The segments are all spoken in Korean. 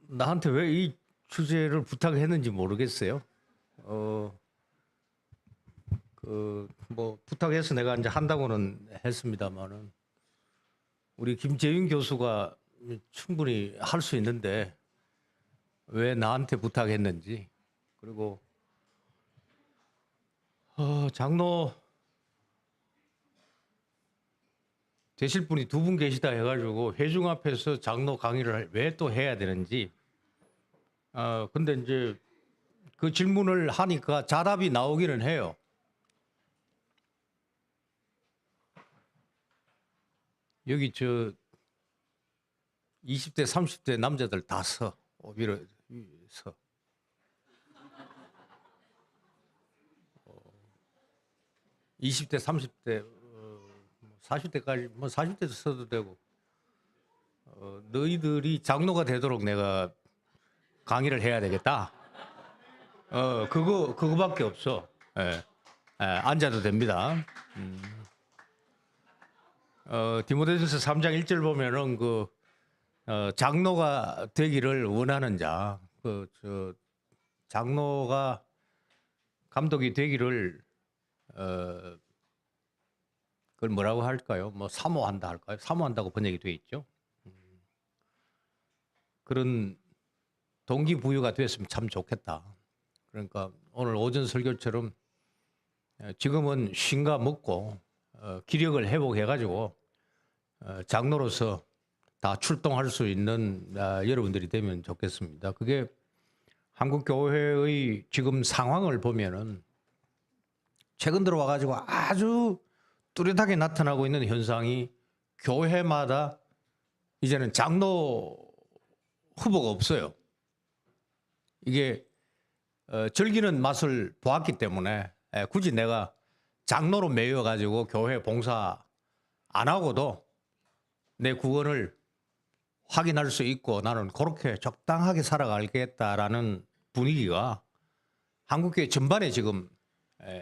나한테 왜 이 주제를 부탁했는지 모르겠어요. 어, 뭐 부탁해서 내가 이제 한다고는 했습니다만은 우리 김재윤 교수가 충분히 할 수 있는데 왜 나한테 부탁했는지, 그리고 장로 되실 분이 두 분 계시다 해가지고 회중 앞에서 장로 강의를 왜 또 해야 되는지. 근데 이제 그 질문을 하니까 자답이 나오기는 해요. 여기 저 20대, 30대 남자들 다 서. 오비로 서. 20대, 30대, 40대까지, 뭐 40대도 써도 되고, 너희들이 장로가 되도록 내가 강의를 해야 되겠다. 그거밖에 없어. 예. 예, 앉아도 됩니다. 디모데전서 3장 1절 보면은 장로가 되기를 원하는 자, 장로가 감독이 되기를 그걸 뭐라고 할까요? 뭐 사모한다 할까요? 사모한다고 번역이 되어 있죠. 그런 동기부여가 됐으면 참 좋겠다. 그러니까 오늘 오전 설교처럼 지금은 쉰가 먹고 기력을 회복해가지고 장로로서 다 출동할 수 있는 여러분들이 되면 좋겠습니다. 그게 한국 교회의 지금 상황을 보면은 최근 들어와가지고 아주 뚜렷하게 나타나고 있는 현상이 교회마다 이제는 장로 후보가 없어요. 이게 즐기는 맛을 보았기 때문에 굳이 내가 장로로 매여가지고 교회 봉사 안 하고도 내 구원을 확인할 수 있고 나는 그렇게 적당하게 살아가겠다라는 분위기가 한국교회 전반에 지금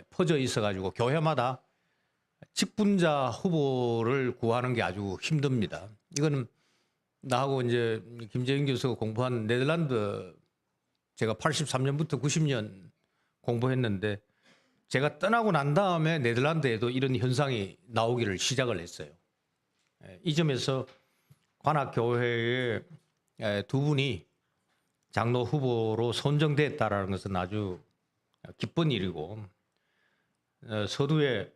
퍼져 있어가지고 교회마다 직분자 후보를 구하는 게 아주 힘듭니다. 이거는 나하고 이제 김재윤 교수가 공부한 네덜란드, 제가 83년부터 90년 공부했는데 제가 떠나고 난 다음에 네덜란드에도 이런 현상이 나오기를 시작을 했어요. 이 점에서 관악교회의 두 분이 장로 후보로 선정됐다라는 것은 아주 기쁜 일이고, 서두에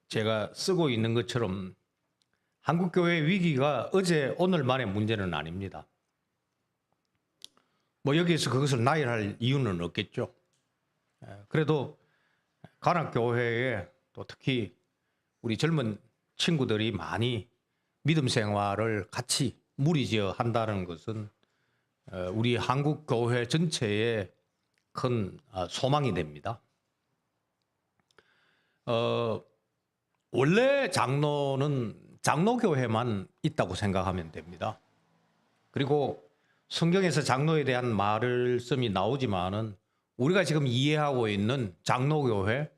제가 쓰고 있는 것처럼 한국교회 위기가 어제 오늘만의 문제는 아닙니다. 뭐 여기에서 그것을 나열할 이유는 없겠죠. 그래도 관악교회에 또 특히 우리 젊은 친구들이 많이 믿음 생활을 같이 무리지어 한다는 것은 우리 한국 교회 전체의 큰 소망이 됩니다. 원래 장로는 장로교회만 있다고 생각하면 됩니다. 그리고 성경에서 장로에 대한 말씀이 나오지만은 우리가 지금 이해하고 있는 장로교회,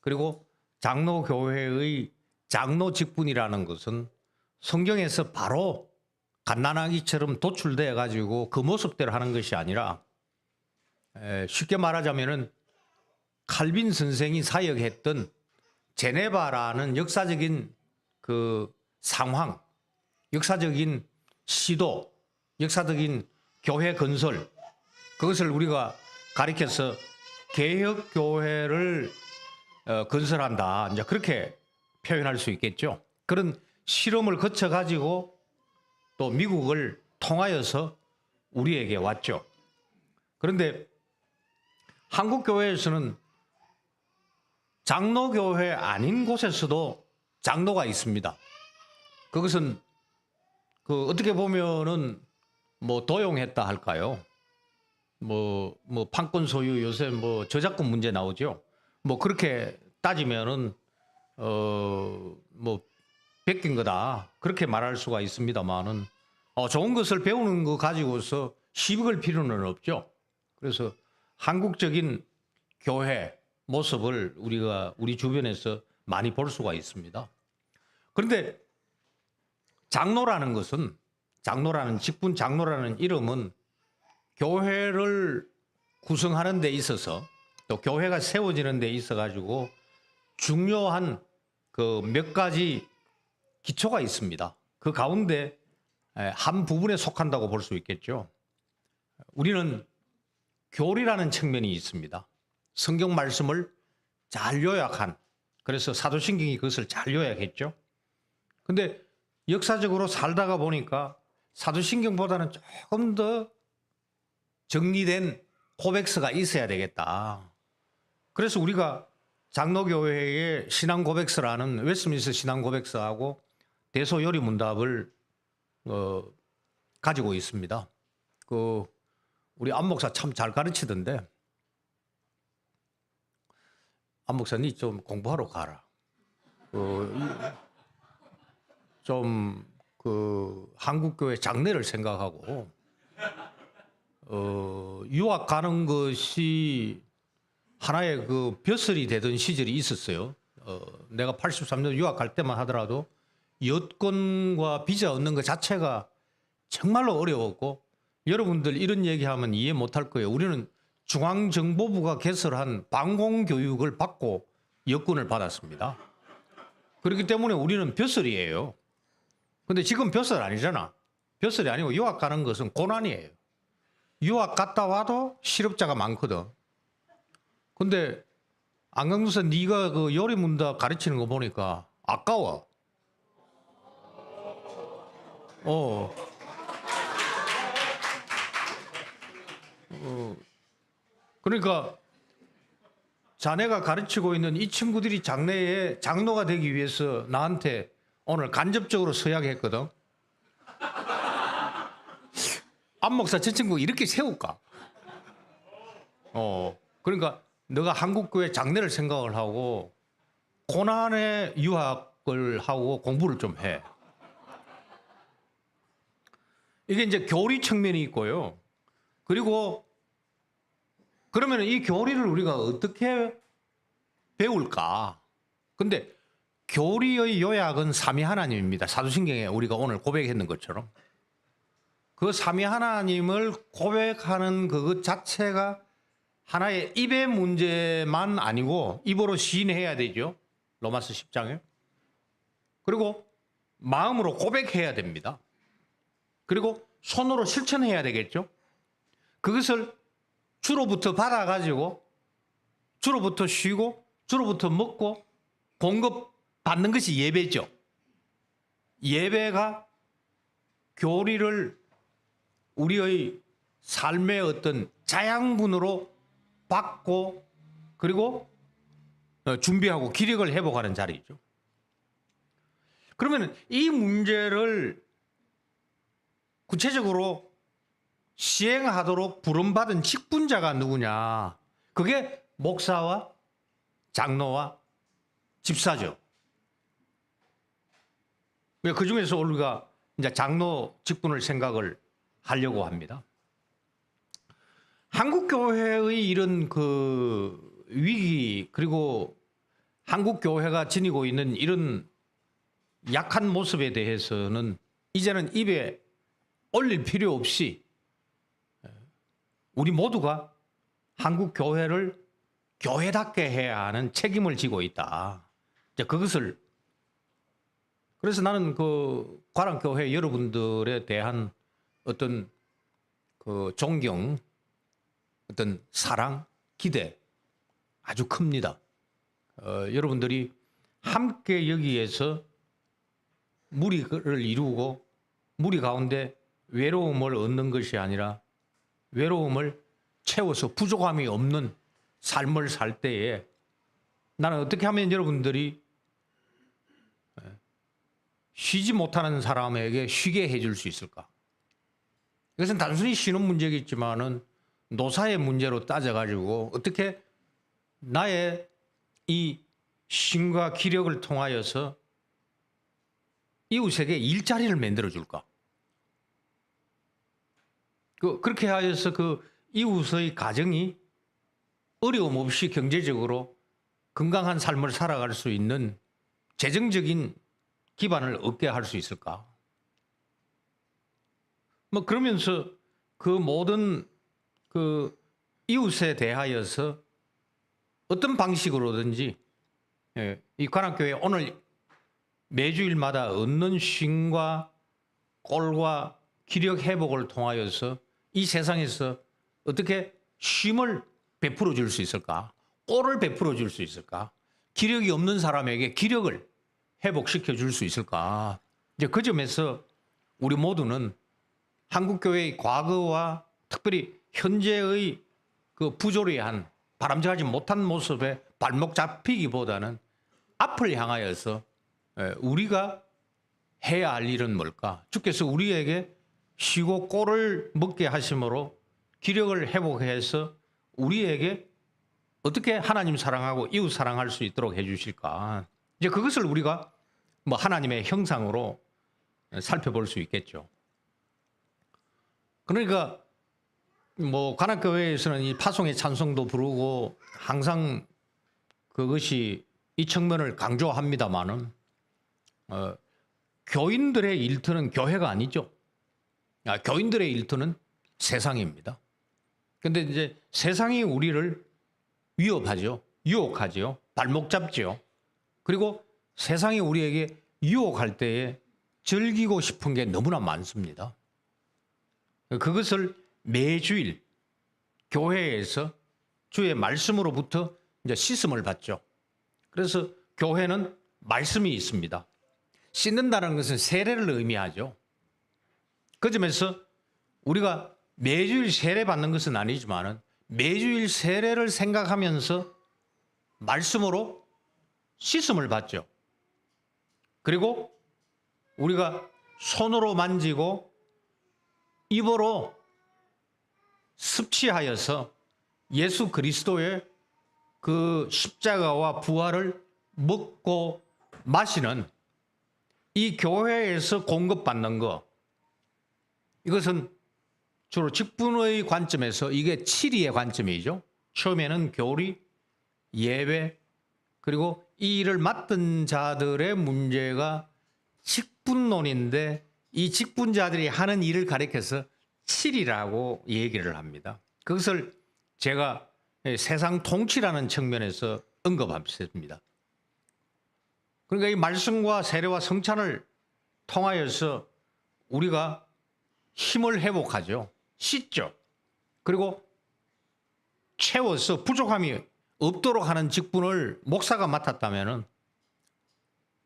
그리고 장로교회의 장로 직분이라는 것은 성경에서 바로 갓난아기처럼 도출되어 가지고 그 모습대로 하는 것이 아니라, 쉽게 말하자면은 칼빈 선생이 사역했던 제네바라는 역사적인 그 상황, 역사적인 시도, 역사적인 교회 건설, 그것을 우리가 가리켜서 개혁교회를 건설한다, 이제 그렇게 표현할 수 있겠죠. 그런 실험을 거쳐 가지고 또 미국을 통하여서 우리에게 왔죠. 그런데 한국 교회에서는 장로교회 아닌 곳에서도 장로가 있습니다. 그것은 어떻게 보면은 뭐 도용했다 할까요? 뭐 판권 소유, 요새 뭐 저작권 문제 나오죠. 뭐 그렇게 따지면은 뭐 베낀 거다, 그렇게 말할 수가 있습니다만은 좋은 것을 배우는 거 가지고서 시비 걸 필요는 없죠. 그래서 한국적인 교회 모습을 우리가 우리 주변에서 많이 볼 수가 있습니다. 그런데 장로라는 것은 장로라는 직분 장로라는 이름은 교회를 구성하는 데 있어서 또 교회가 세워지는 데 있어 가지고 중요한 그 몇 가지 기초가 있습니다. 그 가운데 한 부분에 속한다고 볼 수 있겠죠. 우리는 교리라는 측면이 있습니다. 성경 말씀을 잘 요약한, 그래서 사도신경이 그것을 잘 요약했죠. 근데 역사적으로 살다가 보니까 사도신경보다는 조금 더 정리된 고백서가 있어야 되겠다. 그래서 우리가 장로교회의 신앙고백서라는 웨스트민스터 신앙고백서하고 대소요리문답을 가지고 있습니다. 우리 안 목사 참 잘 가르치던데, 안 목사님 좀 공부하러 가라. 좀 한국교회 장래를 생각하고 유학 가는 것이 하나의 그 벼슬이 되던 시절이 있었어요. 내가 83년 유학 갈 때만 하더라도 여권과 비자 얻는 것 자체가 정말로 어려웠고, 여러분들 이런 얘기하면 이해 못할 거예요. 우리는 중앙정보부가 개설한 방공교육을 받고 여권을 받았습니다. 그렇기 때문에 우리는 벼슬이에요. 근데 지금 벼슬 아니잖아. 벼슬이 아니고 유학 가는 것은 고난이에요. 유학 갔다 와도 실업자가 많거든. 근데 안강무사 네가 그 요리문답 가르치는 거 보니까 아까워. 그러니까 자네가 가르치고 있는 이 친구들이 장래에 장로가 되기 위해서 나한테 오늘 간접적으로 서약했거든. 안 목사 저 친구 이렇게 세울까? 그러니까 너가 한국교회 장래를 생각을 하고 고난의 유학을 하고 공부를 좀 해. 이게 이제 교리 측면이 있고요. 그리고 그러면 이 교리를 우리가 어떻게 배울까? 근데 교리의 요약은 삼위 하나님입니다. 사도신경에 우리가 오늘 고백했는 것처럼. 그 삼위 하나님을 고백하는 그것 자체가 하나의 입의 문제만 아니고 입으로 시인해야 되죠. 로마서 10장에. 그리고 마음으로 고백해야 됩니다. 그리고 손으로 실천해야 되겠죠. 그것을 주로부터 받아가지고 주로부터 쉬고 주로부터 먹고 공급받는 것이 예배죠. 예배가 교리를 우리의 삶의 어떤 자양분으로 받고 그리고 준비하고 기력을 회복하는 자리죠. 그러면 이 문제를 구체적으로 시행하도록 부름받은 직분자가 누구냐? 그게 목사와 장로와 집사죠. 그 중에서 우리가 이제 장로 직분을 생각을 하려고 합니다. 한국교회의 이런 그 위기, 그리고 한국교회가 지니고 있는 이런 약한 모습에 대해서는 이제는 입에 올릴 필요 없이 우리 모두가 한국교회를 교회답게 해야 하는 책임을 지고 있다. 이제 그것을, 그래서 나는 그 관악교회 여러분들에 대한 어떤 그 존경, 어떤 사랑, 기대 아주 큽니다. 여러분들이 함께 여기에서 무리를 이루고 무리 가운데 외로움을 얻는 것이 아니라 외로움을 채워서 부족함이 없는 삶을 살 때에 나는 어떻게 하면 여러분들이 쉬지 못하는 사람에게 쉬게 해줄 수 있을까? 이것은 단순히 쉬는 문제겠지만은 노사의 문제로 따져가지고 어떻게 나의 이 쉼과 기력을 통하여서 이웃에게 일자리를 만들어 줄까? 그렇게 하여서 그 이웃의 가정이 어려움 없이 경제적으로 건강한 삶을 살아갈 수 있는 재정적인 기반을 얻게 할 수 있을까? 뭐 그러면서 그 모든 그 이웃에 대하여서 어떤 방식으로든지 이 관악교회 오늘 매주일마다 얻는 쉼과 꼴과 기력 회복을 통하여서 이 세상에서 어떻게 쉼을 베풀어 줄 수 있을까? 꼴을 베풀어 줄 수 있을까? 기력이 없는 사람에게 기력을 회복시켜 줄 수 있을까? 이제 그 점에서 우리 모두는 한국교회의 과거와 특별히 현재의 그 부조리한 바람직하지 못한 모습에 발목 잡히기보다는 앞을 향하여서 우리가 해야 할 일은 뭘까? 주께서 우리에게 쉬고 꼴을 먹게 하심으로 기력을 회복해서 우리에게 어떻게 하나님 사랑하고 이웃 사랑할 수 있도록 해주실까? 이제 그것을 우리가 뭐 하나님의 형상으로 살펴볼 수 있겠죠. 그러니까 뭐 관악교회에서는 이 파송의 찬송도 부르고 항상 그것이 이 측면을 강조합니다만은 교인들의 일터는 교회가 아니죠. 교인들의 일터는 세상입니다. 근데 이제 세상이 우리를 위협하죠. 유혹하죠. 발목 잡죠. 그리고 세상이 우리에게 유혹할 때에 즐기고 싶은 게 너무나 많습니다. 그것을 매주일 교회에서 주의 말씀으로부터 이제 씻음을 받죠. 그래서 교회는 말씀이 있습니다. 씻는다는 것은 세례를 의미하죠. 그 점에서 우리가 매주일 세례 받는 것은 아니지만 매주일 세례를 생각하면서 말씀으로 씻음을 받죠. 그리고 우리가 손으로 만지고 입으로 섭취하여서 예수 그리스도의 그 십자가와 부활을 먹고 마시는 이 교회에서 공급받는 것, 이것은 주로 직분의 관점에서 이게 치리의 관점이죠. 처음에는 교리, 예배, 그리고 이 일을 맡은 자들의 문제가 직분론인데 이 직분자들이 하는 일을 가리켜서 치리라고 얘기를 합니다. 그것을 제가 세상 통치라는 측면에서 언급했습니다. 그러니까 이 말씀과 세례와 성찬을 통하여서 우리가 힘을 회복하죠. 씻죠. 그리고 채워서 부족함이 없도록 하는 직분을 목사가 맡았다면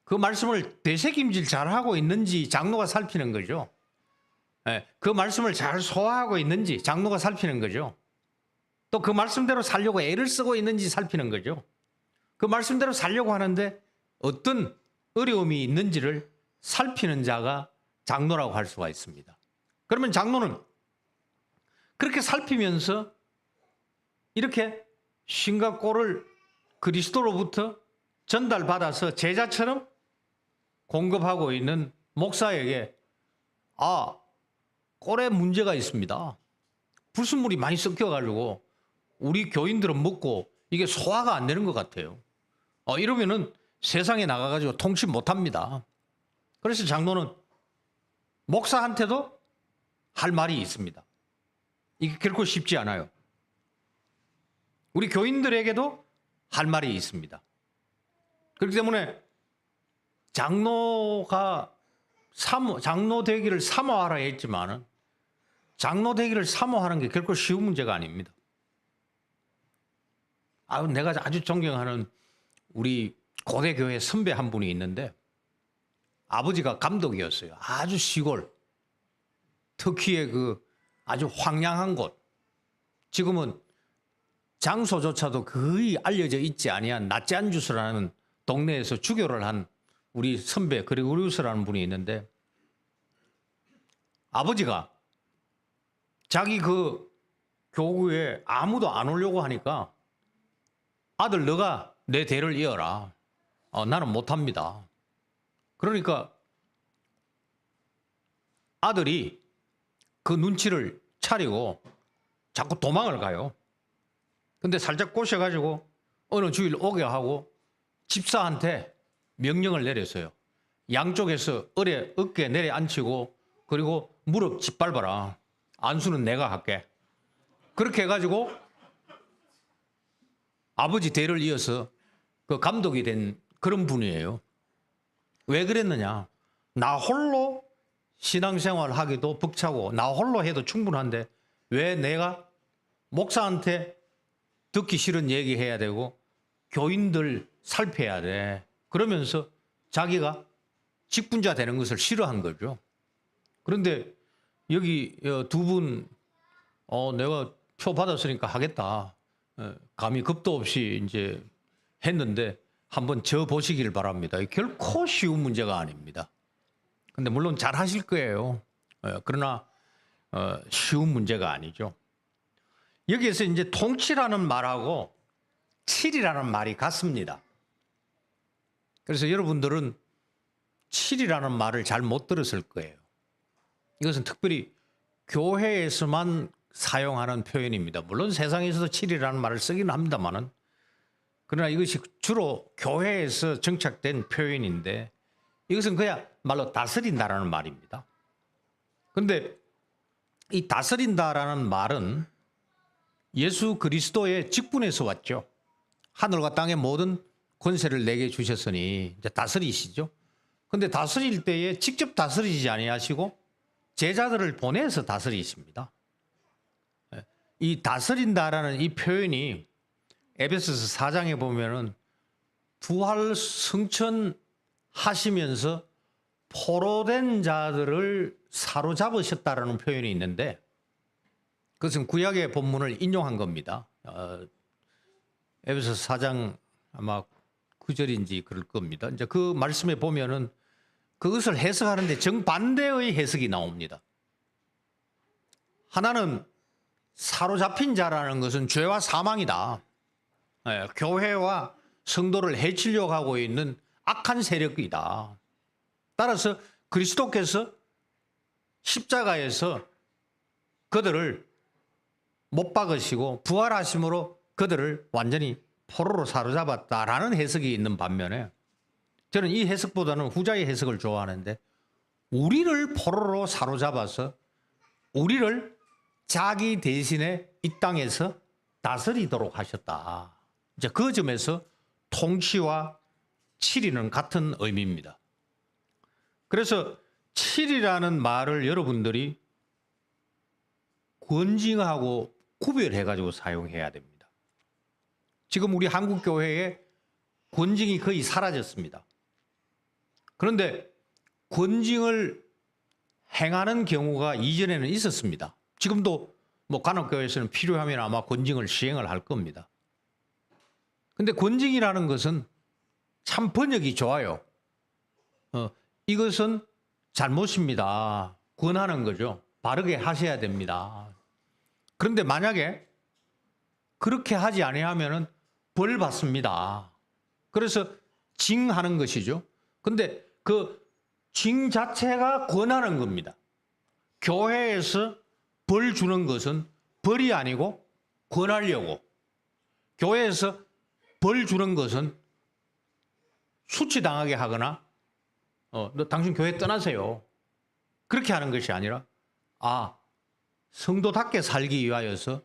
그 말씀을 되새김질 잘하고 있는지 장로가 살피는 거죠. 그 말씀을 잘 소화하고 있는지 장로가 살피는 거죠. 또 그 말씀대로 살려고 애를 쓰고 있는지 살피는 거죠. 그 말씀대로 살려고 하는데 어떤 어려움이 있는지를 살피는 자가 장로라고 할 수가 있습니다. 그러면 장로는 그렇게 살피면서 이렇게 신과 꼴을 그리스도로부터 전달받아서 제자처럼 공급하고 있는 목사에게 꼴에 문제가 있습니다. 불순물이 많이 섞여가지고 우리 교인들은 먹고 이게 소화가 안 되는 것 같아요. 이러면은 세상에 나가가지고 통치 못합니다. 그래서 장로는 목사한테도 할 말이 있습니다. 이게 결코 쉽지 않아요. 우리 교인들에게도 할 말이 있습니다. 그렇기 때문에 장로 되기를 사모하라 했지만은 장로 되기를 사모하는 게 결코 쉬운 문제가 아닙니다. 내가 아주 존경하는 우리 고대 교회 선배 한 분이 있는데 아버지가 감독이었어요. 아주 시골, 터키의 그 아주 황량한 곳. 지금은 장소조차도 거의 알려져 있지 아니한 나찌안주스라는 동네에서 주교를 한 우리 선배 그리고리우스라는 분이 있는데 아버지가 자기 그 교구에 아무도 안 오려고 하니까 아들 너가 내 대를 이어라. 나는 못합니다. 그러니까 아들이 그 눈치를 차리고 자꾸 도망을 가요. 근데 살짝 꼬셔가지고 어느 주일 오게 하고 집사한테 명령을 내렸어요. 양쪽에서 어깨에 내려앉히고 그리고 무릎 짓밟아라. 안수는 내가 할게. 그렇게 해가지고 아버지 대를 이어서 그 감독이 된 그런 분이에요. 왜 그랬느냐? 나 홀로 신앙생활 하기도 벅차고 나 홀로 해도 충분한데 왜 내가 목사한테 듣기 싫은 얘기 해야 되고 교인들 살펴야 돼. 그러면서 자기가 직분자 되는 것을 싫어한 거죠. 그런데 여기 두 분 내가 표 받았으니까 하겠다. 감히 겁도 없이 이제 했는데 한번 져 보시길 바랍니다. 결코 쉬운 문제가 아닙니다. 근데 물론 잘 하실 거예요. 그러나 쉬운 문제가 아니죠. 여기에서 이제 통치라는 말하고 칠이라는 말이 같습니다. 그래서 여러분들은 칠이라는 말을 잘 못 들었을 거예요. 이것은 특별히 교회에서만 사용하는 표현입니다. 물론 세상에서도 칠이라는 말을 쓰긴 합니다만은, 그러나 이것이 주로 교회에서 정착된 표현인데 이것은 그야말로 다스린다라는 말입니다. 그런데 이 다스린다라는 말은 예수 그리스도의 직분에서 왔죠. 하늘과 땅의 모든 권세를 내게 주셨으니 이제 다스리시죠. 그런데 다스릴 때에 직접 다스리지 아니하시고 제자들을 보내서 다스리십니다. 이 다스린다라는 이 표현이 에베소서 4장에 보면은 부활 승천하시면서 포로된 자들을 사로잡으셨다라는 표현이 있는데 그것은 구약의 본문을 인용한 겁니다. 에베소서 4장 아마 9절인지 그럴 겁니다. 이제 그 말씀에 보면은 그것을 해석하는데 정반대의 해석이 나옵니다. 하나는 사로잡힌 자라는 것은 죄와 사망이다. 교회와 성도를 해치려고 하고 있는 악한 세력이다. 따라서 그리스도께서 십자가에서 그들을 못 박으시고 부활하심으로 그들을 완전히 포로로 사로잡았다라는 해석이 있는 반면에 저는 이 해석보다는 후자의 해석을 좋아하는데 우리를 포로로 사로잡아서 우리를 자기 대신에 이 땅에서 다스리도록 하셨다. 이제 그 점에서 통치와 칠이는 같은 의미입니다. 그래서 칠이라는 말을 여러분들이 권징하고 구별해가지고 사용해야 됩니다. 지금 우리 한국 교회에 권징이 거의 사라졌습니다. 그런데 권징을 행하는 경우가 이전에는 있었습니다. 지금도 뭐 간혹교회에서는 필요하면 아마 권징을 시행을 할 겁니다. 근데 권징이라는 것은 참 번역이 좋아요. 이것은 잘못입니다. 권하는 거죠. 바르게 하셔야 됩니다. 그런데 만약에 그렇게 하지 아니하면은 벌 받습니다. 그래서 징하는 것이죠. 근데 그 징 자체가 권하는 겁니다. 교회에서 벌 주는 것은 벌이 아니고 권하려고. 교회에서 벌 주는 것은 수치당하게 하거나 너 당신 교회 떠나세요. 그렇게 하는 것이 아니라 성도답게 살기 위하여서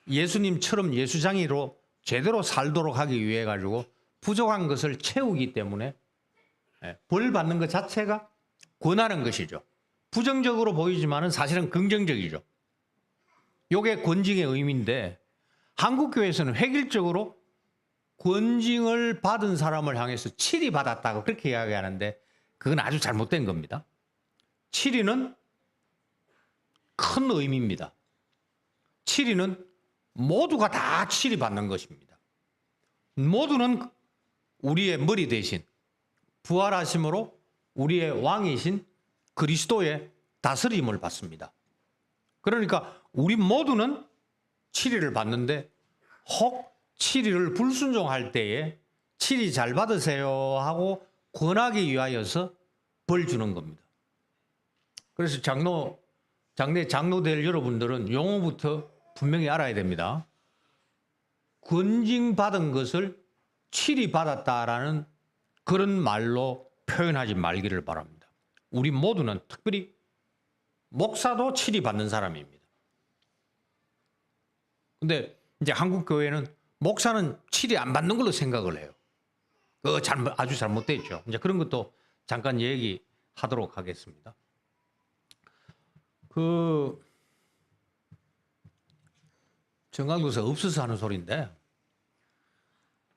예수님처럼 예수장이로 제대로 살도록 하기 위해 가지고 부족한 것을 채우기 때문에 벌 받는 것 자체가 권하는 것이죠. 부정적으로 보이지만은 사실은 긍정적이죠. 이게 권징의 의미인데 한국 교회에서는 획일적으로 권징을 받은 사람을 향해서 칠이 받았다고 그렇게 이야기하는데 그건 아주 잘못된 겁니다. 칠이는 큰 의미입니다. 칠이는 모두가 다 칠이 받는 것입니다. 모두는 우리의 머리 대신 부활하심으로 우리의 왕이신 그리스도의 다스림을 받습니다. 그러니까 우리 모두는 칠의를 받는데 혹 칠의를 불순종할 때에 칠의 잘 받으세요 하고 권하기 위하여서 벌 주는 겁니다. 그래서 장래 장로 될 여러분들은 용어부터 분명히 알아야 됩니다. 권징 받은 것을 칠의 받았다라는 그런 말로 표현하지 말기를 바랍니다. 우리 모두는 특별히 목사도 칠이 받는 사람입니다. 근데 이제 한국 교회는 목사는 칠이 안 받는 걸로 생각을 해요. 그거 아주 잘못돼 있죠. 이제 그런 것도 잠깐 얘기하도록 하겠습니다. 그 정강도서 없어서 하는 소리인데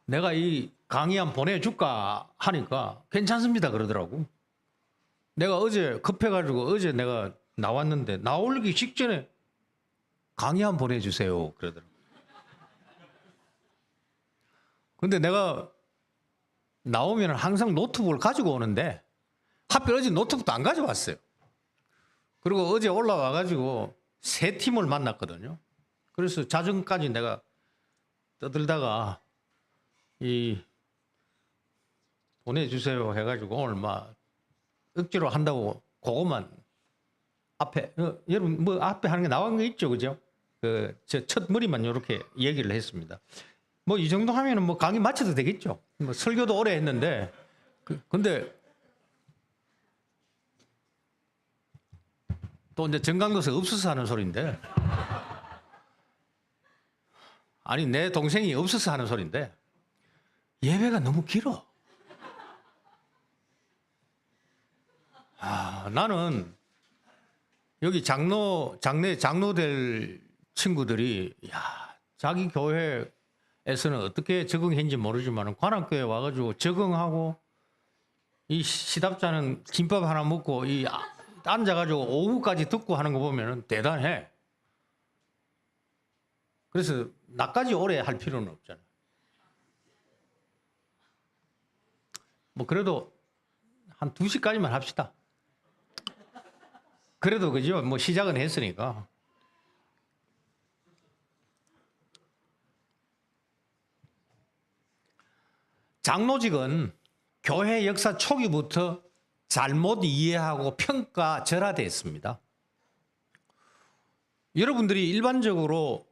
내가 이 강의 한 보내줄까 하니까 괜찮습니다 그러더라고. 내가 어제 급해가지고 어제 내가 나왔는데 나오기 직전에 강의 한 보내주세요 그러더라고. 근데 내가 나오면 항상 노트북을 가지고 오는데 하필 어제 노트북도 안 가져왔어요. 그리고 어제 올라와가지고 세 팀을 만났거든요. 그래서 자정까지 내가 떠들다가 이 보내주세요 해가지고 오늘 막 억지로 한다고 그것만 앞에 여러분 뭐 앞에 하는 게 나온 거 있죠, 그죠? 그 저 첫 머리만 이렇게 얘기를 했습니다. 뭐 이 정도 하면은 뭐 강의 마쳐도 되겠죠. 뭐 설교도 오래 했는데 근데 또 이제 정강도서 없어서 하는 소리인데 아니 내 동생이 없어서 하는 소리인데 예배가 너무 길어. 나는 여기 장내 장로 될 친구들이 야 자기 교회에서는 어떻게 적응했는지 모르지만 관악교회 와가지고 적응하고 이 시답자는 김밥 하나 먹고 이 앉아가지고 오후까지 듣고 하는 거 보면 대단해. 그래서 나까지 오래 할 필요는 없잖아. 뭐 그래도 한 2시까지만 합시다. 그래도 그죠? 뭐 시작은 했으니까. 장로직은 교회 역사 초기부터 잘못 이해하고 평가절하됐습니다. 여러분들이 일반적으로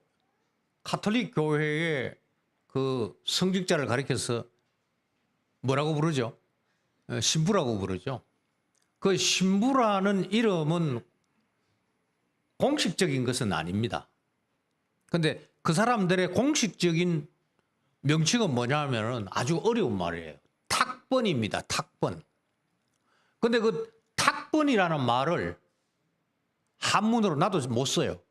가톨릭 교회의 그 성직자를 가리켜서 뭐라고 부르죠? 신부라고 부르죠. 그 신부라는 이름은 공식적인 것은 아닙니다. 근데 그 사람들의 공식적인 명칭은 뭐냐면은 아주 어려운 말이에요. 탁번입니다. 탁번. 근데 그 탁번이라는 말을 한문으로 나도 못 써요.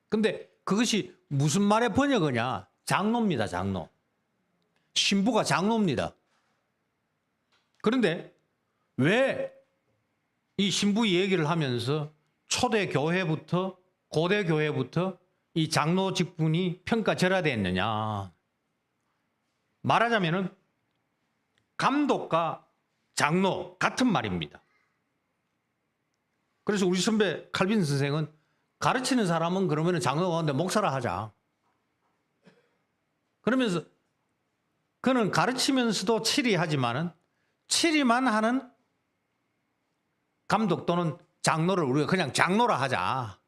근데 그것이 무슨 말의 번역이냐? 장로입니다. 장로. 신부가 장로입니다. 그런데 왜 이 신부 얘기를 하면서 초대 교회부터 고대 교회부터 이 장로 직분이 평가절하됐느냐? 말하자면은 감독과 장로 같은 말입니다. 그래서 우리 선배 칼빈 선생은 가르치는 사람은 그러면 장로가 오는데 목사라 하자. 그러면서 그는 가르치면서도 치리하지만은 치리만 하는 감독 또는 장로를 우리가 그냥 장로라 하자.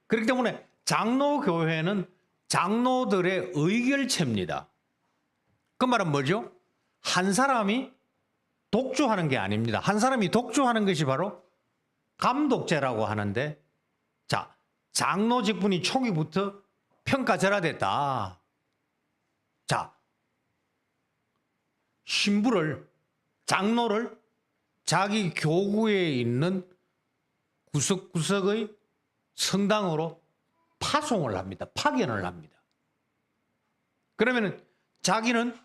그렇기 때문에 장로교회는 장로들의 의결체입니다. 그 말은 뭐죠? 한 사람이 독주하는 게 아닙니다. 한 사람이 독주하는 것이 바로 감독제라고 하는데, 자, 장로 직분이 초기부터 평가절하됐다. 자, 신부를, 장로를 자기 교구에 있는 구석구석의 성당으로 파송을 합니다. 파견을 합니다. 그러면은 자기는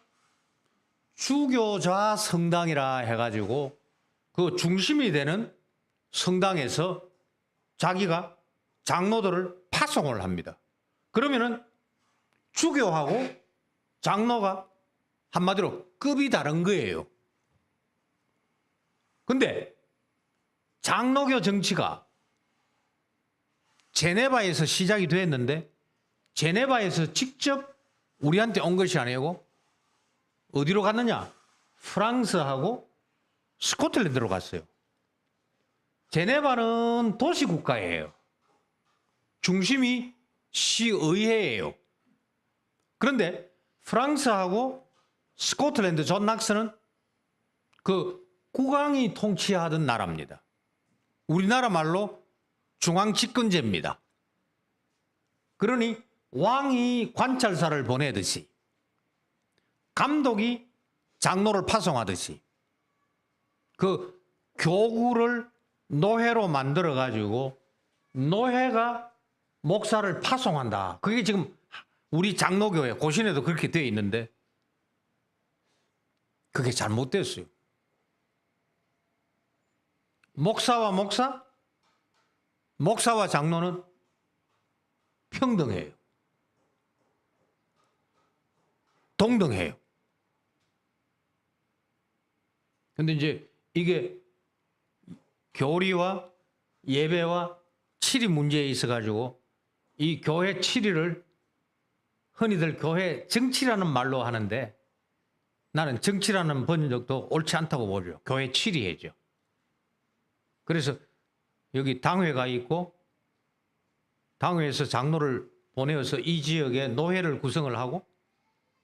주교자 성당이라 해가지고 그 중심이 되는 성당에서 자기가 장로들을 파송을 합니다. 그러면은 주교하고 장로가 한마디로 급이 다른 거예요. 근데 장로교 정치가 제네바에서 시작이 됐는데 제네바에서 직접 우리한테 온 것이 아니고 어디로 갔느냐? 프랑스하고 스코틀랜드로 갔어요. 제네바는 도시국가예요. 중심이 시의회예요. 그런데 프랑스하고 스코틀랜드 존 낙스는 그 국왕이 통치하던 나라입니다. 우리나라 말로 중앙집권제입니다. 그러니 왕이 관찰사를 보내듯이 감독이 장로를 파송하듯이 그 교구를 노회로 만들어 가지고 노회가 목사를 파송한다. 그게 지금 우리 장로교회 고신에도 그렇게 되어 있는데 그게 잘못됐어요. 목사와 장로는 평등해요. 동등해요. 근데 이제 이게 교리와 예배와 치리 문제에 있어 가지고 이 교회 치리를 흔히들 교회 정치라는 말로 하는데 나는 정치라는 번역도 옳지 않다고 보죠. 교회 치리해죠. 그래서 여기 당회가 있고 당회에서 장로를 보내어서 이 지역에 노회를 구성을 하고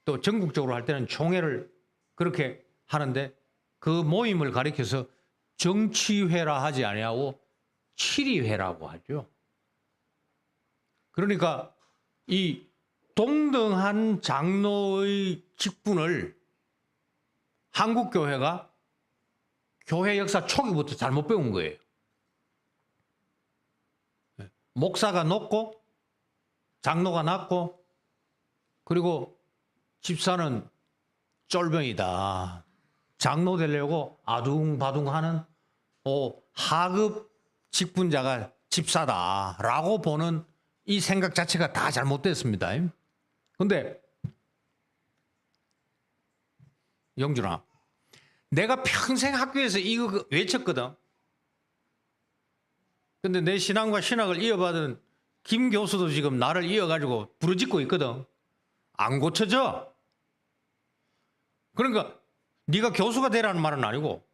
또 전국적으로 할 때는 총회를 그렇게 하는데 그 모임을 가리켜서 정치회라 하지 아니하고 치리회라고 하죠. 그러니까 이 동등한 장로의 직분을 한국교회가 교회 역사 초기부터 잘못 배운 거예요. 목사가 높고 장로가 낮고 그리고 집사는 쫄병이다. 장로 되려고 아둥바둥하는 하급 직분자가 집사다라고 보는 이 생각 자체가 다 잘못됐습니다. 근데 영준아, 내가 평생 학교에서 이거 외쳤거든. 근데 내 신앙과 신학을 이어받은 김 교수도 지금 나를 이어가지고 부르짖고 있거든. 안 고쳐져. 그러니까 네가 교수가 되라는 말은 아니고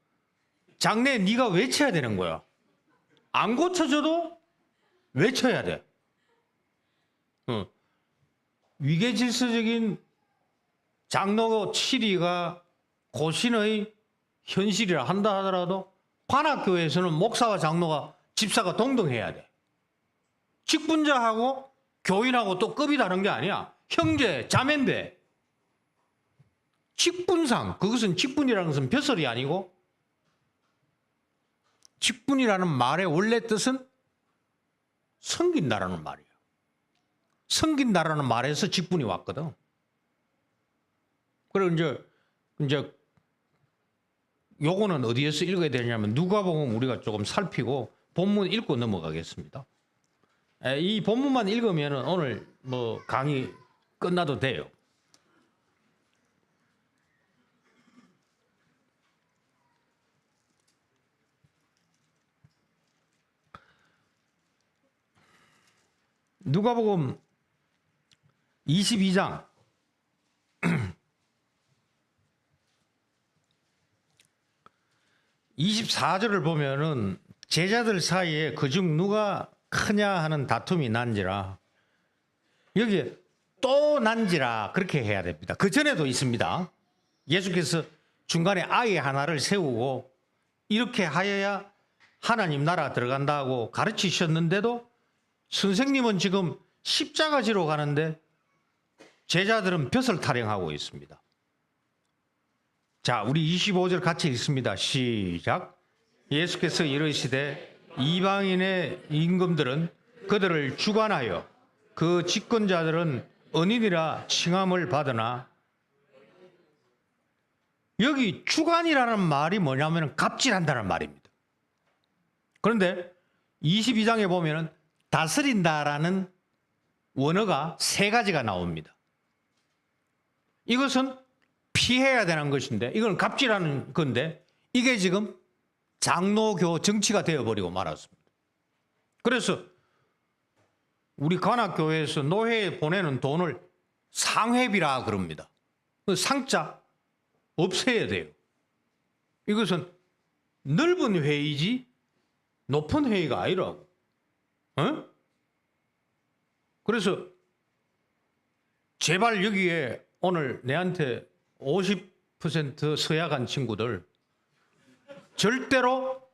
장래에 네가 외쳐야 되는 거야. 안 고쳐져도 외쳐야 돼. 위계질서적인 장로 치리가 고신의 현실이라 한다 하더라도 관악교회에서는 목사와 장로가 집사가 동등해야 돼. 직분자하고 교인하고 또 급이 다른 게 아니야. 형제, 자매인데 직분상, 그것은 직분이라는 것은 벼슬이 아니고 직분이라는 말의 원래 뜻은 섬긴다라는 말이야. 섬긴다라는 말에서 직분이 왔거든. 그리고 이제 요거는 어디에서 읽어야 되냐면 누가복음 우리가 조금 살피고 본문 읽고 넘어가겠습니다. 이 본문만 읽으면 오늘 뭐 강의 끝나도 돼요. 누가복음 22장 24절을 보면은 제자들 사이에 그중 누가 크냐 하는 다툼이 난지라, 여기에 또 난지라 그렇게 해야 됩니다. 그 전에도 있습니다. 예수께서 중간에 아이 하나를 세우고 이렇게 하여야 하나님 나라 들어간다고 가르치셨는데도 선생님은 지금 십자가지로 가는데 제자들은 벼슬 타령하고 있습니다. 자, 우리 25절 같이 읽습니다. 시작. 예수께서 이르시되 이방인의 임금들은 그들을 주관하여 그 집권자들은 은인이라 칭함을 받으나, 여기 주관이라는 말이 뭐냐면 갑질한다는 말입니다. 그런데 22장에 보면은 다스린다라는 원어가 세 가지가 나옵니다. 이것은 피해야 되는 것인데 이건 갑질하는 건데 이게 지금 장로교 정치가 되어버리고 말았습니다. 그래서 우리 관악교회에서 노회에 보내는 돈을 상회비라 그럽니다. 그 상자 없애야 돼요. 이것은 넓은 회의지 높은 회의가 아니라고. 그래서 제발 여기에 오늘 내한테 50% 서야간 친구들, 절대로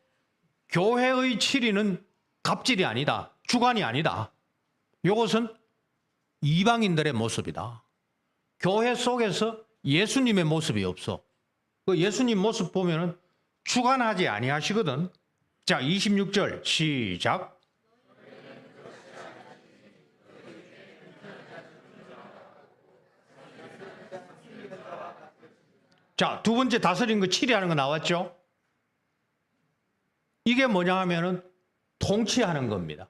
교회의 치리는 갑질이 아니다. 주관이 아니다. 이것은 이방인들의 모습이다. 교회 속에서 예수님의 모습이 없어. 그 예수님 모습 보면은 주관하지 아니하시거든. 자, 26절 시작. 자, 두 번째 다스린 거 치리하는 거 나왔죠? 이게 뭐냐 하면은 통치하는 겁니다.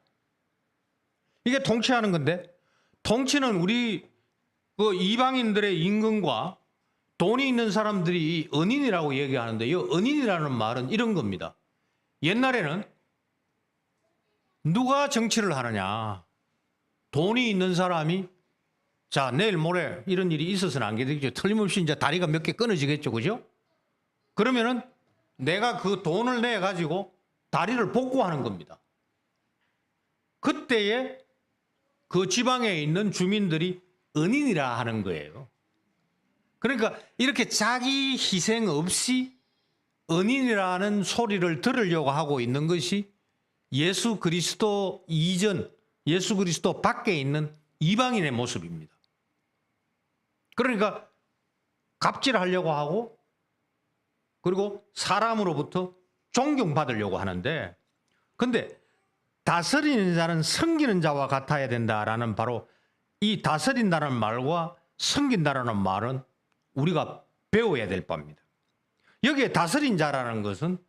이게 통치하는 건데, 통치는 우리 그 이방인들의 임금과 돈이 있는 사람들이 은인이라고 얘기하는데, 이 은인이라는 말은 이런 겁니다. 옛날에는 누가 정치를 하느냐? 돈이 있는 사람이 자, 내일 모레 이런 일이 있어서는 안 되겠죠. 틀림없이 이제 다리가 몇 개 끊어지겠죠. 그죠? 그러면은 내가 그 돈을 내 가지고 다리를 복구하는 겁니다. 그때에 그 지방에 있는 주민들이 은인이라 하는 거예요. 그러니까 이렇게 자기 희생 없이 은인이라는 소리를 들으려고 하고 있는 것이 예수 그리스도 이전, 예수 그리스도 밖에 있는 이방인의 모습입니다. 그러니까 갑질하려고 하고 그리고 사람으로부터 존경받으려고 하는데, 근데 다스리는 자는 섬기는 자와 같아야 된다라는 바로 이 다스린다는 말과 섬긴다라는 말은 우리가 배워야 될 바입니다. 여기에 다스린 자라는 것은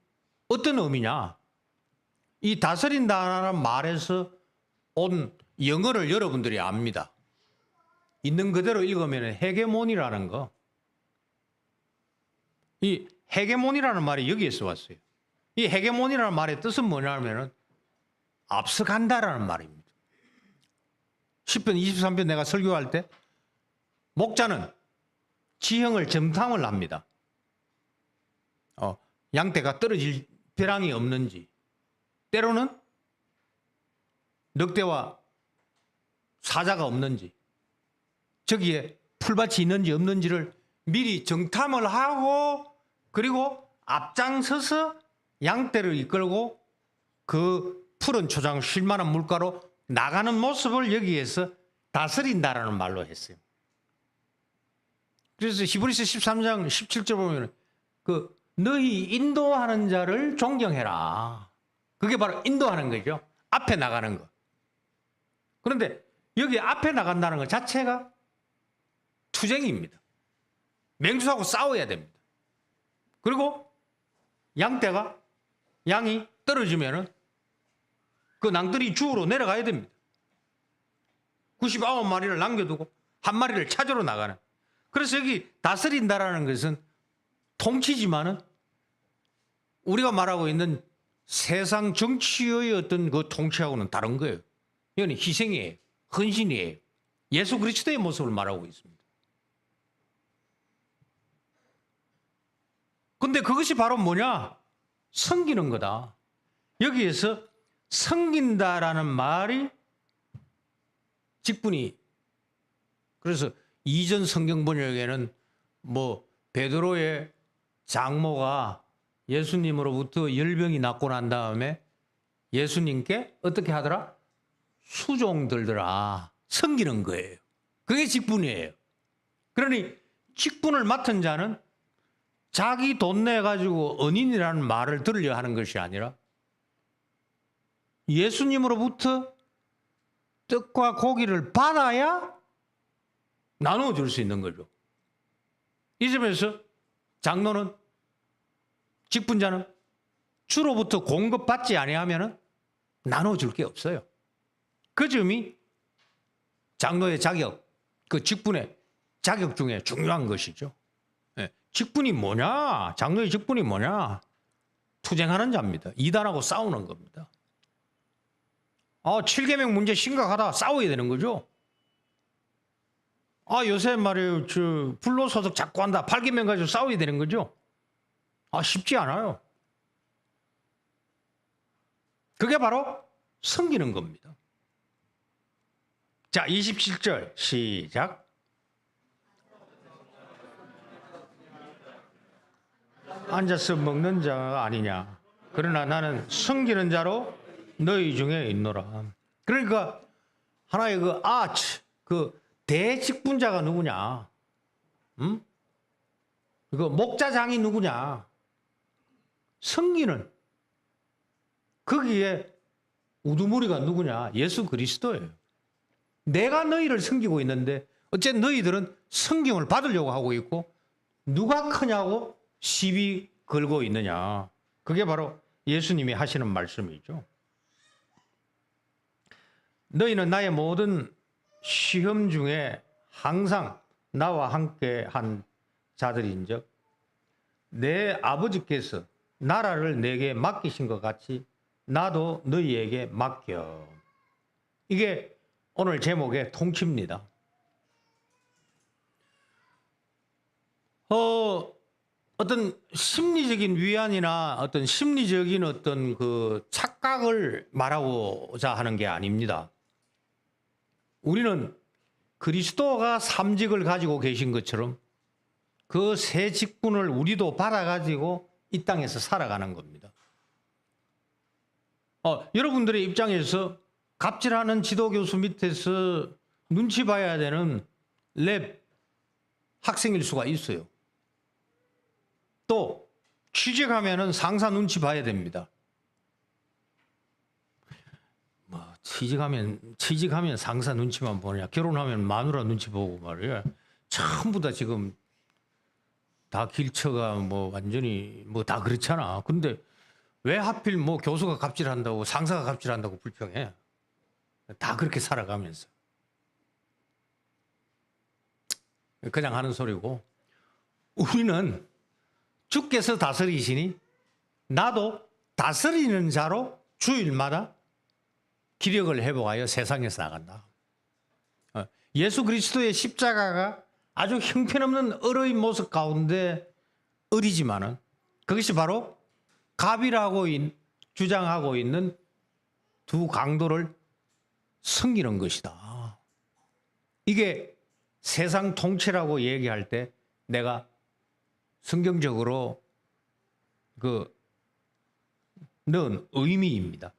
어떤 의미냐? 이 다스린다라는 말에서 온 영어를 여러분들이 압니다. 있는 그대로 읽으면 헤게몬이라는 거. 이 헤게몬이라는 말이 여기에서 왔어요. 이 헤게몬이라는 말의 뜻은 뭐냐면 앞서간다라는 말입니다. 10편 23편 내가 설교할 때 목자는 지형을 점탐을 합니다. 양떼가 떨어질 벼랑이 없는지, 때로는 늑대와 사자가 없는지, 저기에 풀밭이 있는지 없는지를 미리 정탐을 하고 그리고 앞장서서 양떼를 이끌고 그 푸른 초장 쉴만한 물가로 나가는 모습을 여기에서 다스린다라는 말로 했어요. 그래서 히브리서 13장 17절 보면 그 너희 인도하는 자를 존경해라. 그게 바로 인도하는 거죠. 앞에 나가는 거. 그런데 여기 앞에 나간다는 것 자체가 투쟁입니다. 맹수하고 싸워야 됩니다. 그리고 양이 떨어지면은 그 낭떠리 주우러 내려가야 됩니다. 99마리를 남겨두고 한 마리를 찾으러 나가는. 그래서 여기 다스린다라는 것은 통치지만은 우리가 말하고 있는 세상 정치의 어떤 그 통치하고는 다른 거예요. 이건 희생이에요. 헌신이에요. 예수 그리스도의 모습을 말하고 있습니다. 근데 그것이 바로 뭐냐? 섬기는 거다. 여기에서 섬긴다라는 말이 직분이, 그래서 이전 성경 번역에는 뭐 베드로의 장모가 예수님으로부터 열병이 낫고 난 다음에 예수님께 어떻게 하더라? 수종들더라. 섬기는 거예요. 그게 직분이에요. 그러니 직분을 맡은 자는 자기 돈 내가지고 은인이라는 말을 들으려 하는 것이 아니라 예수님으로부터 떡과 고기를 받아야 나누어 줄 수 있는 거죠. 이 점에서 장로는, 직분자는 주로부터 공급받지 아니하면 나누어 줄 게 없어요. 그 점이 장로의 자격, 그 직분의 자격 중에 중요한 것이죠. 직분이 뭐냐? 장로의 직분이 뭐냐? 투쟁하는 자입니다. 이단하고 싸우는 겁니다. 7계명 문제 심각하다. 싸워야 되는 거죠. 요새 말이에요. 불로소득 자꾸 한다. 8계명 가지고 싸워야 되는 거죠. 쉽지 않아요. 그게 바로 섬기는 겁니다. 자, 27절 시작. 앉아서 먹는 자가 아니냐. 그러나 나는 섬기는 자로 너희 중에 있노라. 그러니까 하나의 그 아치, 그 대직분자가 누구냐? 응? 그 목자장이 누구냐? 성기는 거기에 우두머리가 누구냐? 예수 그리스도예요. 내가 너희를 섬기고 있는데 어째 너희들은 성경을 받으려고 하고 있고 누가 크냐고 시비 걸고 있느냐? 그게 바로 예수님이 하시는 말씀이죠. 너희는 나의 모든 시험 중에 항상 나와 함께 한 자들인즉 내 아버지께서 나라를 내게 맡기신 것 같이 나도 너희에게 맡겨. 이게 오늘 제목의 통치입니다. 어떤 심리적인 위안이나 어떤 심리적인 어떤 그 착각을 말하고자 하는 게 아닙니다. 우리는 그리스도가 삼직을 가지고 계신 것처럼 그 세 직분을 우리도 받아가지고 이 땅에서 살아가는 겁니다. 여러분들의 입장에서 갑질하는 지도교수 밑에서 눈치 봐야 되는 랩 학생일 수가 있어요. 또 취직하면은 상사 눈치 봐야 됩니다. 취직하면 상사 눈치만 보냐? 결혼하면 마누라 눈치 보고 말이야. 전부 다 지금 다 길쳐가 완전히 다 그렇잖아. 근데 왜 하필 교수가 갑질한다고 상사가 갑질한다고 불평해? 다 그렇게 살아가면서 그냥 하는 소리고, 우리는 주께서 다스리시니 나도 다스리는 자로 주일마다 기력을 회복하여 세상에서 나간다. 예수 그리스도의 십자가가 아주 형편없는 얼의 모습 가운데 어리지만은 그것이 바로 갑이라고 주장하고 있는 두 강도를 섬기는 것이다. 이게 세상 통치라고 얘기할 때 내가 성경적으로 넣은 의미입니다.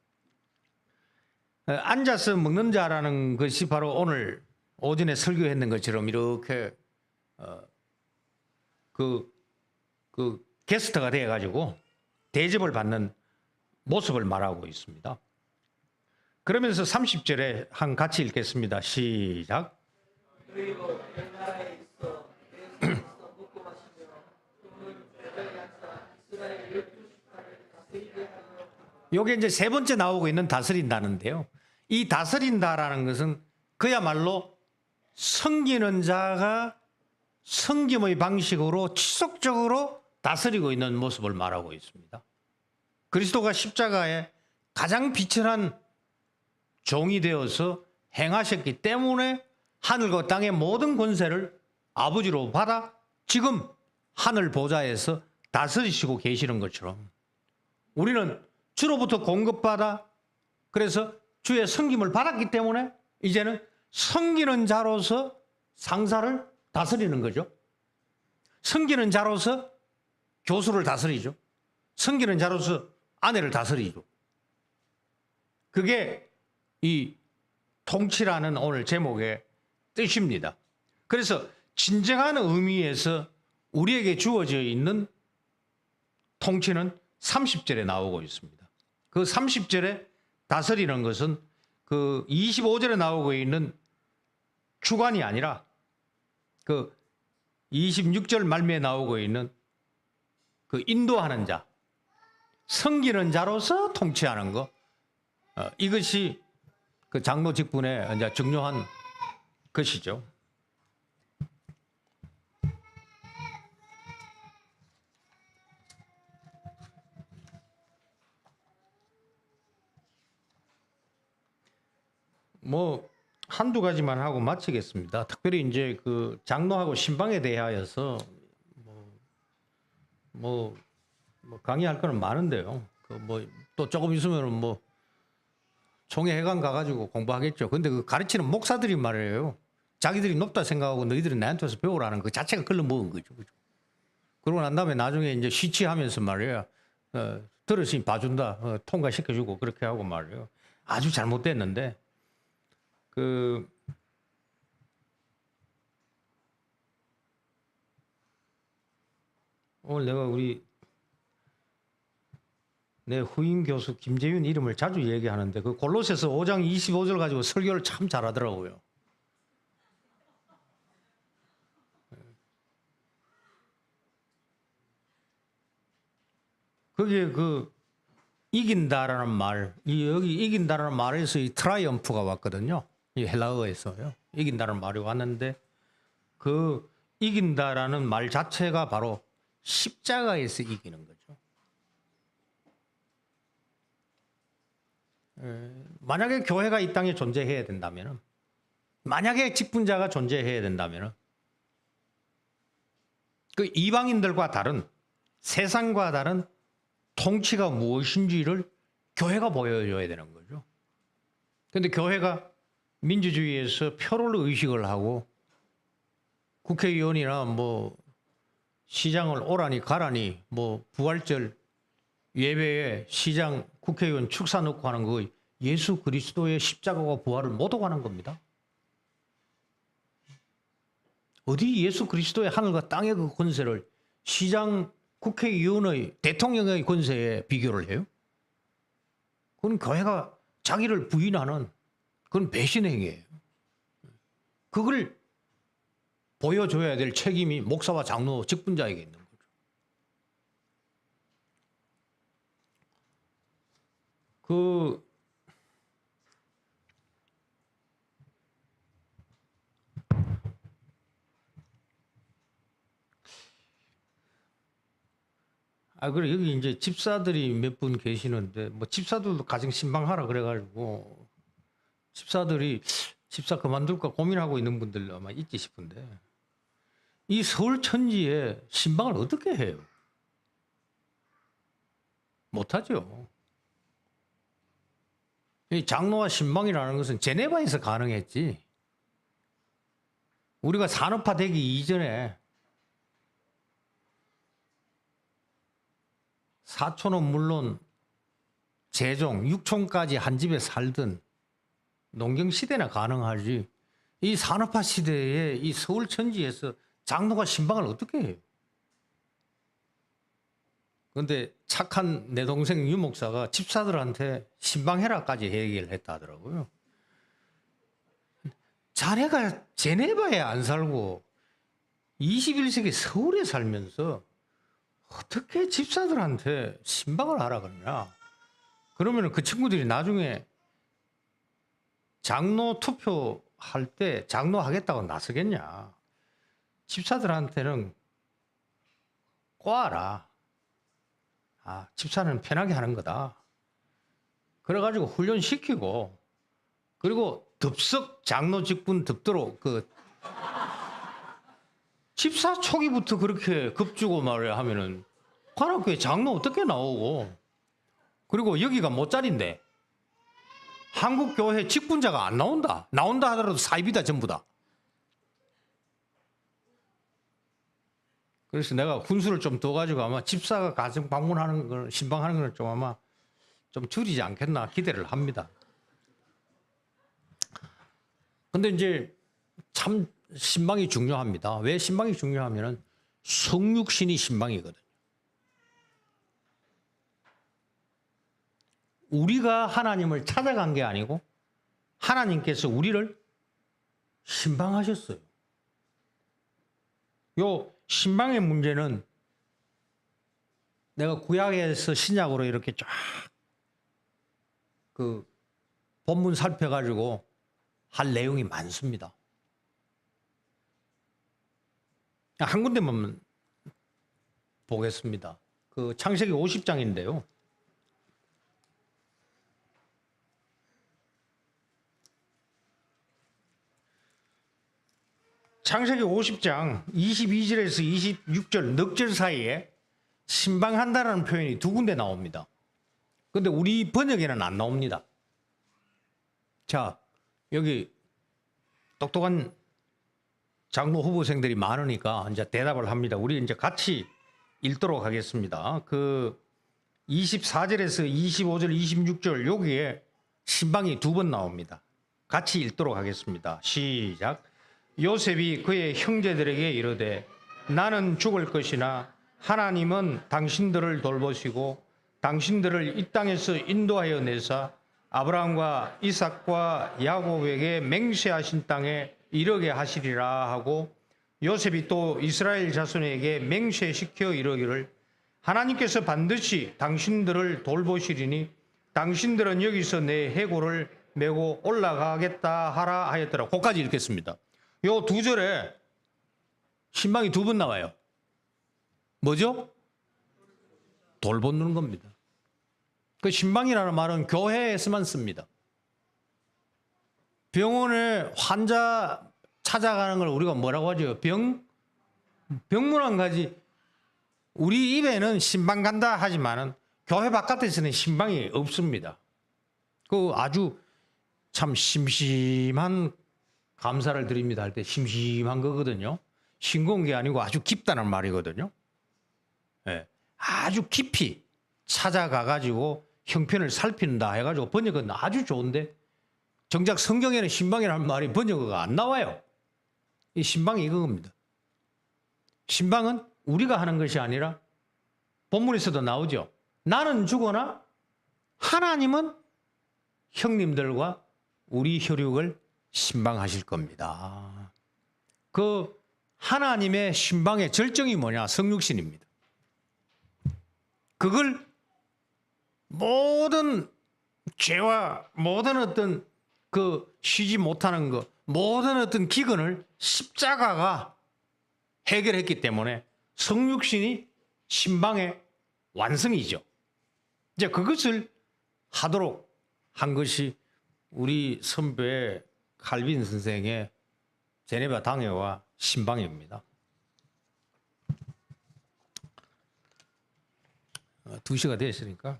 앉아서 먹는 자라는 것이 바로 오늘 오전에 설교했는 것처럼 이렇게 게스트가 되어가지고 대접을 받는 모습을 말하고 있습니다. 그러면서 30절에 같이 읽겠습니다. 시작. 요게 이제 세 번째 나오고 있는 다스린다는데요. 이 다스린다라는 것은 그야말로 섬기는 자가 섬김의 방식으로 지속적으로 다스리고 있는 모습을 말하고 있습니다. 그리스도가 십자가에 가장 비천한 종이 되어서 행하셨기 때문에 하늘과 땅의 모든 권세를 아버지로 받아 지금 하늘 보좌에서 다스리시고 계시는 것처럼 우리는 주로부터 공급받아 그래서 주의 섬김을 받았기 때문에 이제는 섬기는 자로서 상사를 다스리는 거죠. 섬기는 자로서 교수를 다스리죠. 섬기는 자로서 아내를 다스리죠. 그게 이 통치라는 오늘 제목의 뜻입니다. 그래서 진정한 의미에서 우리에게 주어져 있는 통치는 30절에 나오고 있습니다. 그 30절에 다스리는 것은 그 25절에 나오고 있는 주관이 아니라 그 26절 말미에 나오고 있는 그 인도하는 자, 섬기는 자로서 통치하는 것, 이것이 그 장로 직분의 이제 중요한 것이죠. 한두 가지만 하고 마치겠습니다. 특별히 이제 그 장로하고 신방에 대하여서 강의할 거는 많은데요. 또 조금 있으면 총회 회관 가가지고 공부하겠죠. 근데 그 가르치는 목사들이 말이에요. 자기들이 높다 생각하고 너희들은 나한테 와서 배우라는 그 자체가 걸러 먹은 거죠. 그러고 난 다음에 나중에 이제 시치하면서 말이에요. 들으시니 봐준다. 통과시켜주고 그렇게 하고 말이에요. 아주 잘못됐는데 오늘 내가 내 후임 교수 김재윤 이름을 자주 얘기하는데 그 골로새서 5장 25절 가지고 설교를 참 잘하더라고요. 거기에 이긴다라는 말, 여기 이긴다라는 말에서 이 트라이엄프가 왔거든요. 이 헬라어에서요. 이긴다는 말이 왔는데 그 이긴다라는 말 자체가 바로 십자가에서 이기는 거죠. 만약에 교회가 이 땅에 존재해야 된다면, 만약에 직분자가 존재해야 된다면, 그 이방인들과 다른, 세상과 다른 통치가 무엇인지를 교회가 보여줘야 되는 거죠. 그런데 교회가 민주주의에서 표를 의식을 하고 국회의원이나 뭐 시장을 오라니 가라니 뭐 부활절 예배에 시장 국회의원 축사 넣고 하는 거 예수 그리스도의 십자가와 부활을 못 오가는 겁니다. 어디 예수 그리스도의 하늘과 땅의 그 권세를 시장 국회의원의 대통령의 권세에 비교를 해요? 그건 교회가 자기를 부인하는 그건 배신 행위예요. 그걸 보여줘야 될 책임이 목사와 장로 직분자에게 있는 거죠. 그래, 여기 이제 집사들이 몇 분 계시는데, 뭐 집사들도 가정 신방하라 그래가지고, 집사들이 집사 그만둘까 고민하고 있는 분들 아마 있지 싶은데, 이 서울 천지에 신방을 어떻게 해요? 못하죠. 이 장로와 신방이라는 것은 제네바에서 가능했지. 우리가 산업화되기 이전에 사촌은 물론 재종, 육촌까지 한 집에 살던 농경 시대나 가능하지. 이 산업화 시대에 이 서울 천지에서 장로가 신방을 어떻게 해요? 그런데 착한 내 동생 유 목사가 집사들한테 신방해라까지 얘기를 했다 하더라고요. 자네가 제네바에 안 살고 21세기 서울에 살면서 어떻게 집사들한테 신방을 하라 그러냐? 그러면 그 친구들이 나중에 장로 투표할 때 장로 하겠다고 나서겠냐? 집사들한테는 꼬아라. 집사는 편하게 하는 거다. 그래가지고 훈련시키고, 그리고 덥석 장로 직분 덮도록 집사 초기부터 그렇게 겁주고 말을 하면은 관악교회 장로 어떻게 나오고, 그리고 여기가 모짜리인데 한국교회 직분자가 안 나온다 하더라도 사입이다 전부 다. 그래서 내가 훈수를 좀 더 가지고 아마 집사가 가정 방문하는 걸, 신방하는 걸 좀 아마 좀 줄이지 않겠나 기대를 합니다. 근데 이제 참 신방이 중요합니다. 왜 신방이 중요하면은 성육신이 신방이거든요. 우리가 하나님을 찾아간 게 아니고 하나님께서 우리를 신방하셨어요. 요 신방의 문제는 내가 구약에서 신약으로 이렇게 쫙 본문 살펴가지고 할 내용이 많습니다. 한 군데만 보겠습니다. 창세기 50장인데요. 창세기 50장 22절에서 26절 넉절 사이에 신방한다라는 표현이 두 군데 나옵니다. 그런데 우리 번역에는 안 나옵니다. 자, 여기 똑똑한 장로 후보생들이 많으니까 이제 대답을 합니다. 우리 이제 같이 읽도록 하겠습니다. 24절에서 25절, 26절 여기에 신방이 두 번 나옵니다. 같이 읽도록 하겠습니다. 시작. 요셉이 그의 형제들에게 이르되 나는 죽을 것이나 하나님은 당신들을 돌보시고 당신들을 이 땅에서 인도하여 내사 아브라함과 이삭과 야곱에게 맹세하신 땅에 이르게 하시리라 하고 요셉이 또 이스라엘 자손에게 맹세시켜 이르기를 하나님께서 반드시 당신들을 돌보시리니 당신들은 여기서 내 해골을 메고 올라가겠다 하라 하였더라. 거기까지 읽겠습니다. 요 두 절에 신방이 두 번 나와요. 뭐죠? 돌보는 겁니다. 그 신방이라는 말은 교회에서만 씁니다. 병원에 환자 찾아가는 걸 우리가 뭐라고 하죠? 병문 안 가지. 우리 입에는 신방 간다 하지만은 교회 바깥에서는 신방이 없습니다. 그 아주 참 심심한 감사를 드립니다 할 때 심심한 거거든요. 싱거운 게 아니고 아주 깊다는 말이거든요. 네. 아주 깊이 찾아가 가지고 형편을 살핀다 해가지고 번역은 아주 좋은데 정작 성경에는 신방이라는 말이 번역어가 안 나와요. 이 신방이 이겁니다. 신방은 우리가 하는 것이 아니라 본문에서도 나오죠. 나는 죽으나 하나님은 형님들과 우리 혈육을 신방하실 겁니다. 그 하나님의 신방의 절정이 뭐냐? 성육신입니다. 그걸 모든 죄와 모든 어떤 그 쉬지 못하는 것, 모든 어떤 기근을 십자가가 해결했기 때문에 성육신이 신방의 완성이죠. 이제 그것을 하도록 한 것이 우리 선배 칼빈 선생의 제네바 당회와 신방입니다. 2시가 됐으니까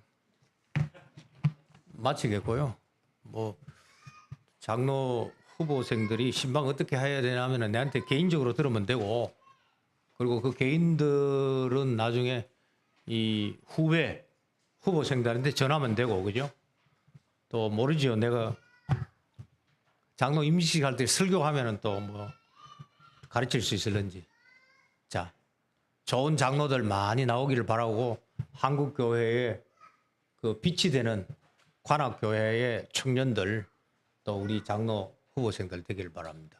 마치겠고요. 뭐 장로 후보생들이 신방 어떻게 해야 되냐면 내한테 개인적으로 들으면 되고, 그리고 그 개인들은 나중에 이 후배 후보생들한테 전하면 되고, 그죠? 또 모르죠. 내가 장로 임시식 할 때 설교하면은 또 뭐 가르칠 수 있을런지. 자, 좋은 장로들 많이 나오기를 바라고 한국 교회에 그 빛이 되는 관악교회의 청년들 또 우리 장로 후보생들 되기를 바랍니다.